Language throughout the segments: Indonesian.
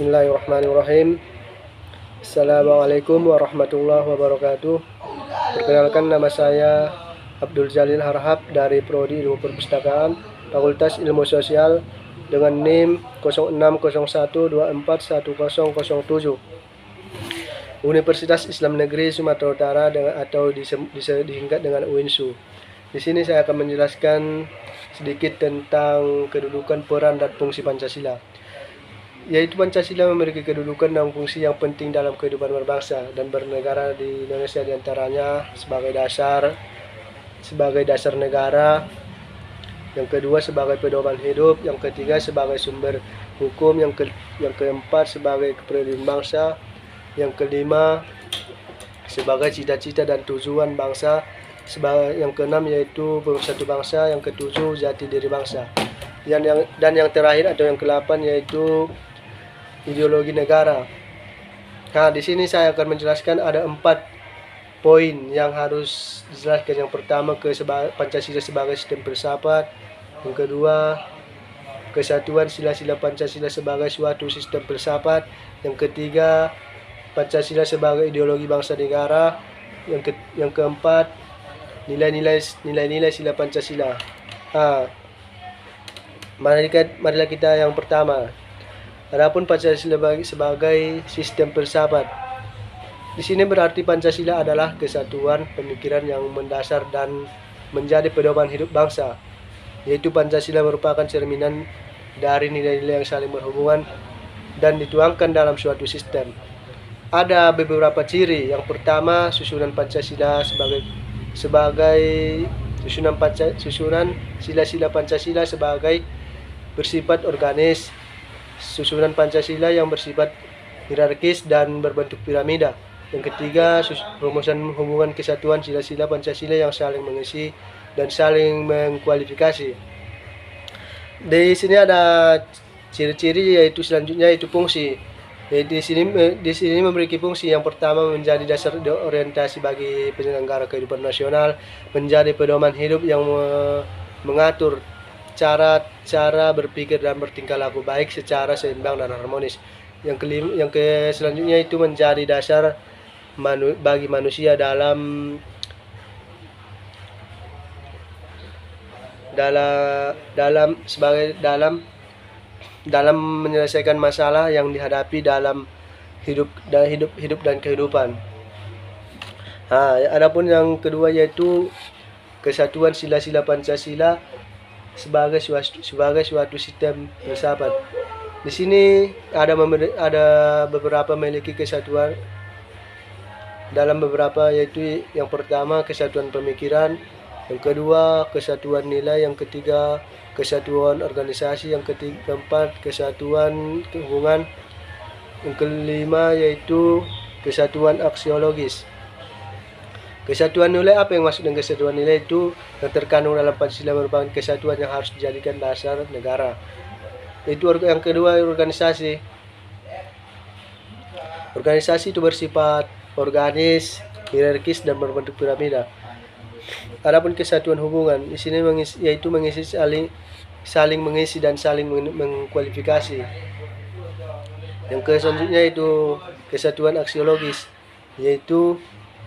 Bismillahirrahmanirrahim. Assalamualaikum warahmatullahi wabarakatuh. Perkenalkan, nama saya Abdul Jalil Harhab dari Prodi Ilmu Perpustakaan Fakultas Ilmu Sosial dengan NIM 0601241007 Universitas Islam Negeri Sumatera Utara atau disingkat dengan UINSU. Di sini saya akan menjelaskan sedikit tentang kedudukan, peran, dan fungsi Pancasila. Yaitu Pancasila memiliki kedudukan dan fungsi yang penting dalam kehidupan berbangsa dan bernegara di Indonesia, diantaranya sebagai dasar negara, yang kedua sebagai pedoman hidup, yang ketiga sebagai sumber hukum, yang keempat sebagai kepribadian bangsa, yang kelima sebagai cita-cita dan tujuan bangsa, yang keenam yaitu pemersatu bangsa, yang ketujuh jati diri bangsa, dan yang terakhir atau yang ke-8 yaitu ideologi negara. Nah, di sini saya akan menjelaskan ada 4 poin yang harus dijelaskan. Yang pertama, Pancasila sebagai sistem filsafat. Yang kedua, kesatuan sila-sila Pancasila sebagai suatu sistem filsafat. Yang ketiga, Pancasila sebagai ideologi bangsa negara. Yang keempat, nilai-nilai sila Pancasila. Marilah kita yang pertama. Adapun Pancasila sebagai sistem filsafat. Di sini berarti Pancasila adalah kesatuan pemikiran yang mendasar dan menjadi pedoman hidup bangsa. Yaitu Pancasila merupakan cerminan dari nilai-nilai yang saling berhubungan dan dituangkan dalam suatu sistem. Ada beberapa ciri. Yang pertama, susunan Pancasila sebagai susunan sila-sila Pancasila sebagai bersifat organis. Susunan Pancasila yang bersifat hierarkis dan berbentuk piramida. Yang ketiga, rumusan hubungan kesatuan sila-sila Pancasila yang saling mengisi dan saling mengkualifikasi. Di sini ada ciri-ciri selanjutnya yaitu fungsi. Di sini memiliki fungsi. Yang pertama, menjadi dasar orientasi bagi penyelenggara kehidupan nasional, menjadi pedoman hidup yang mengatur cara berpikir dan bertingkah laku baik secara seimbang dan harmonis. Selanjutnya itu menjadi dasar bagi manusia dalam menyelesaikan masalah yang dihadapi dalam hidup dan kehidupan. Adapun yang kedua yaitu kesatuan sila-sila Pancasila sebagai suatu sistem filsafat. Di sini ada beberapa memiliki kesatuan dalam beberapa, yaitu yang pertama kesatuan pemikiran, yang kedua kesatuan nilai, yang ketiga kesatuan organisasi, yang keempat kesatuan hubungan, yang kelima yaitu kesatuan aksiologis. Kesatuan nilai, apa yang maksud dengan kesatuan nilai? Itu yang terkandung dalam Pancasila merupakan kesatuan yang harus dijadikan dasar negara. Itu yang kedua, organisasi. Organisasi itu bersifat organis, hierarkis, dan berbentuk piramida. Adapun kesatuan hubungan, di sini yaitu saling mengisi dan saling mengkualifikasi. Yang selanjutnya itu kesatuan aksiologis, yaitu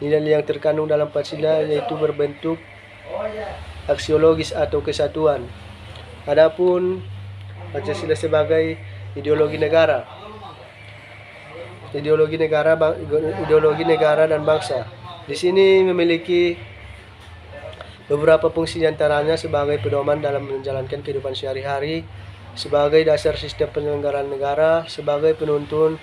nilai yang terkandung dalam Pancasila yaitu berbentuk aksiologis atau kesatuan. Adapun Pancasila sebagai ideologi negara. Ideologi negara dan bangsa. Di sini memiliki beberapa fungsi, antaranya sebagai pedoman dalam menjalankan kehidupan sehari-hari, sebagai dasar sistem penyelenggaraan negara, sebagai penuntun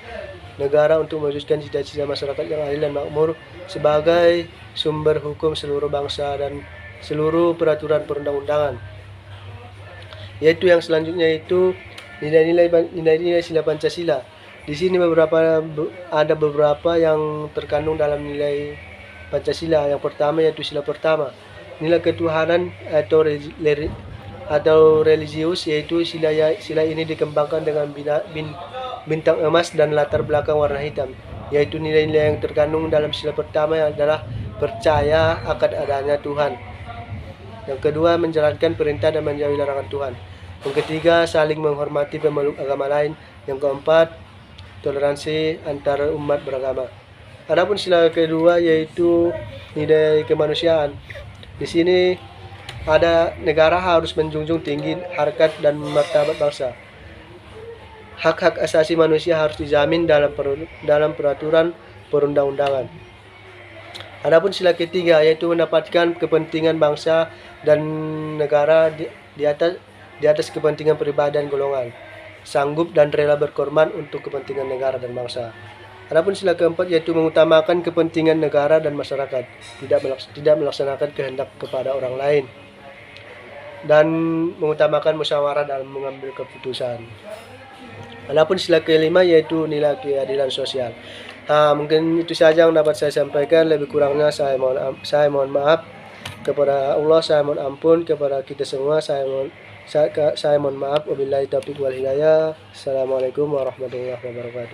negara untuk mewujudkan cita-cita masyarakat yang adil dan makmur, sebagai sumber hukum seluruh bangsa dan seluruh peraturan perundang-undangan. Yaitu yang selanjutnya itu nilai-nilai sila Pancasila. Di sini ada beberapa yang terkandung dalam nilai Pancasila. Yang pertama yaitu sila pertama, nilai ketuhanan atau religius, yaitu sila ini dikembangkan dengan bintang emas dan latar belakang warna hitam. Yaitu nilai-nilai yang terkandung dalam sila pertama adalah percaya akan adanya Tuhan. Yang kedua, menjalankan perintah dan menjauhi larangan Tuhan. Yang ketiga, saling menghormati pemeluk agama lain. Yang keempat, toleransi antar umat beragama. Adapun sila kedua yaitu nilai kemanusiaan. Di sini ada negara harus menjunjung tinggi harkat dan martabat bangsa. Hak-hak asasi manusia harus dijamin dalam peraturan perundang-undangan. Adapun sila ketiga yaitu mendapatkan kepentingan bangsa dan negara di atas kepentingan pribadi dan golongan, sanggup dan rela berkorban untuk kepentingan negara dan bangsa. Adapun sila keempat yaitu mengutamakan kepentingan negara dan masyarakat, tidak melaksanakan kehendak kepada orang lain, dan mengutamakan musyawarah dalam mengambil keputusan. Adapun sila kelima yaitu nilai keadilan sosial. Mungkin itu saja yang dapat saya sampaikan. Lebih kurangnya saya mohon maaf kepada Allah, saya mohon ampun kepada kita semua. Saya mohon maaf. Wabillahi taufiq wal hidayah. Assalamualaikum warahmatullahi wabarakatuh.